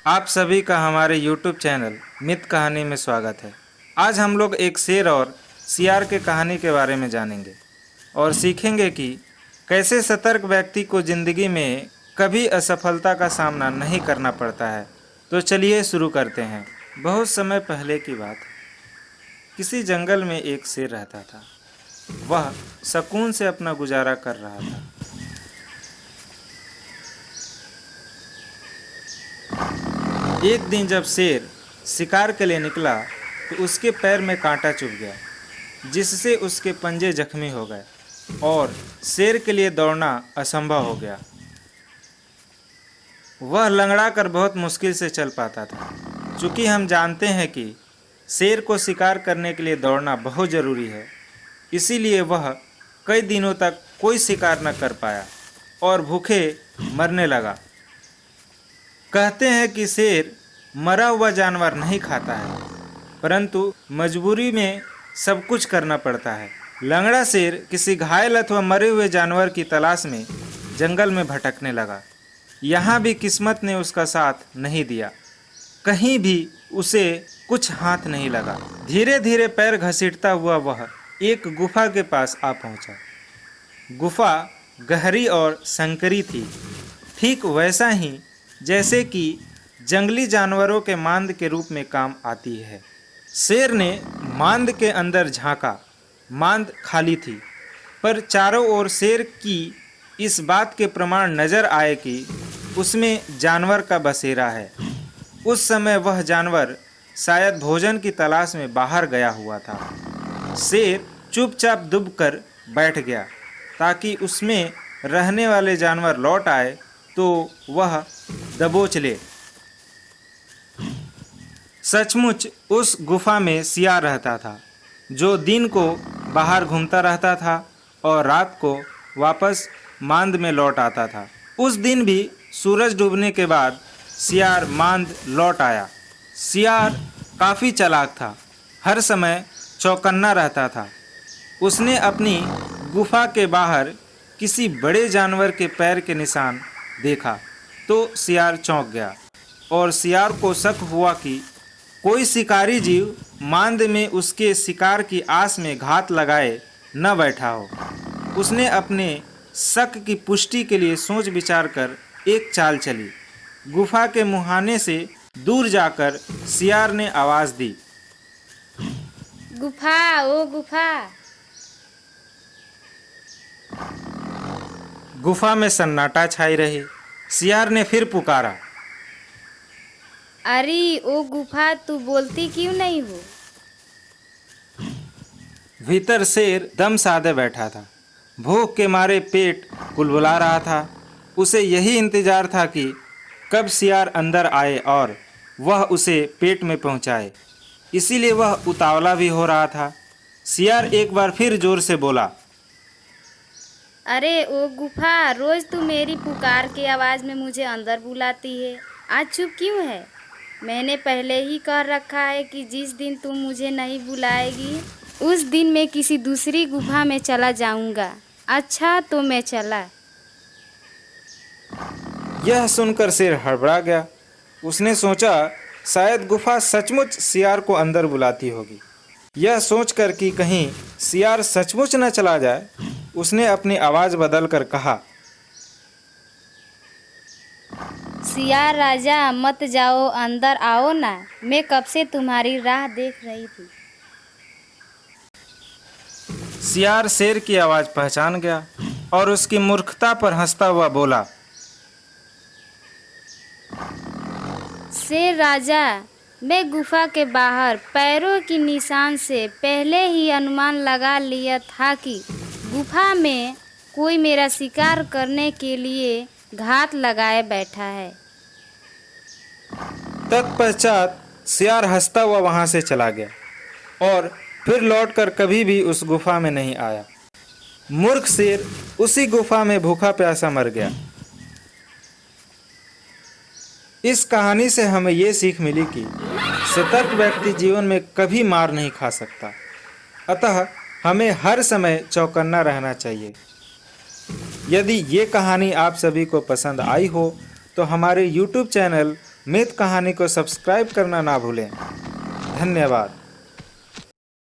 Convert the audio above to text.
आप सभी का हमारे YouTube चैनल मित कहानी में स्वागत है। आज हम लोग एक शेर और सियार के कहानी के बारे में जानेंगे और सीखेंगे कि कैसे सतर्क व्यक्ति को ज़िंदगी में कभी असफलता का सामना नहीं करना पड़ता है। तो चलिए शुरू करते हैं। बहुत समय पहले की बात है। किसी जंगल में एक शेर रहता था। वह सुकून से अपना गुजारा कर रहा था। एक दिन जब शेर शिकार के लिए निकला तो उसके पैर में कांटा चुभ गया, जिससे उसके पंजे जख्मी हो गए और शेर के लिए दौड़ना असंभव हो गया। वह लंगड़ा कर बहुत मुश्किल से चल पाता था। चूँकि हम जानते हैं कि शेर को शिकार करने के लिए दौड़ना बहुत ज़रूरी है, इसीलिए वह कई दिनों तक कोई शिकार न कर पाया और भूखे मरने लगा। कहते हैं कि शेर मरा हुआ जानवर नहीं खाता है, परंतु मजबूरी में सब कुछ करना पड़ता है। लंगड़ा शेर किसी घायल अथवा मरे हुए जानवर की तलाश में जंगल में भटकने लगा। यहाँ भी किस्मत ने उसका साथ नहीं दिया। कहीं भी उसे कुछ हाथ नहीं लगा। धीरे धीरे पैर घसीटता हुआ वह एक गुफा के पास आ पहुँचा। गुफा गहरी और संकरी थी, ठीक वैसा ही जैसे कि जंगली जानवरों के मांद के रूप में काम आती है। शेर ने मांद के अंदर झांका। मांद खाली थी, पर चारों ओर शेर की इस बात के प्रमाण नजर आए कि उसमें जानवर का बसेरा है। उस समय वह जानवर शायद भोजन की तलाश में बाहर गया हुआ था। शेर चुपचाप दुबकर बैठ गया ताकि उसमें रहने वाले जानवर लौट आए तो वह दबोच ले। सचमुच उस गुफा में सियार रहता था, जो दिन को बाहर घूमता रहता था और रात को वापस मांद में लौट आता था। उस दिन भी सूरज डूबने के बाद सियार मांद लौट आया। सियार काफ़ी चालाक था, हर समय चौकन्ना रहता था। उसने अपनी गुफा के बाहर किसी बड़े जानवर के पैर के निशान देखा तो सियार चौंक गया और सियार को शक हुआ कि कोई शिकारी जीव मांद में उसके शिकार की आस में घात लगाए न बैठा हो। उसने अपने शक की पुष्टि के लिए सोच विचार कर एक चाल चली। गुफा के मुहाने से दूर जाकर सियार ने आवाज़ दी, गुफा, ओ गुफा। गुफा में सन्नाटा छाई रही। सियार ने फिर पुकारा, अरे ओ गुफा, तू बोलती क्यों नहीं हो? भीतर शेर दम साधे बैठा था। भूख के मारे पेट कुलबुला रहा था। उसे यही इंतजार था कि कब सियार अंदर आए और वह उसे पेट में पहुंचाए। इसीलिए वह उतावला भी हो रहा था। सियार एक बार फिर जोर से बोला, अरे ओ गुफा, रोज तू मेरी पुकार की आवाज़ में मुझे अंदर बुलाती है, आज चुप क्यों है? मैंने पहले ही कह रखा है कि जिस दिन तुम मुझे नहीं बुलाएगी उस दिन मैं किसी दूसरी गुफा में चला जाऊंगा। अच्छा, तो मैं चला। यह सुनकर शेर हड़बड़ा गया। उसने सोचा शायद गुफा सचमुच सियार को अंदर बुलाती होगी। यह सोचकर कि कहीं सियार सचमुच न चला जाए, उसने अपनी आवाज़ बदलकर कहा, सियार राजा, मत जाओ, अंदर आओ ना, मैं कब से तुम्हारी राह देख रही थी। सियार शेर की आवाज़ पहचान गया और उसकी मूर्खता पर हंसता हुआ बोला, शेर राजा, मैं गुफा के बाहर पैरों की निशान से पहले ही अनुमान लगा लिया था कि गुफा में कोई मेरा शिकार करने के लिए घात लगाए बैठा है। तत्पश्चात सियार हंसता हुआ वहां से चला गया और फिर लौटकर कभी भी उस गुफा में नहीं आया। मूर्ख शेर उसी गुफा में भूखा प्यासा मर गया। इस कहानी से हमें ये सीख मिली कि सतर्क व्यक्ति जीवन में कभी मार नहीं खा सकता, अतः हमें हर समय चौकन्ना रहना चाहिए। यदि ये कहानी आप सभी को पसंद आई हो तो हमारे YouTube चैनल मित कहानी को सब्सक्राइब करना ना भूलें। धन्यवाद।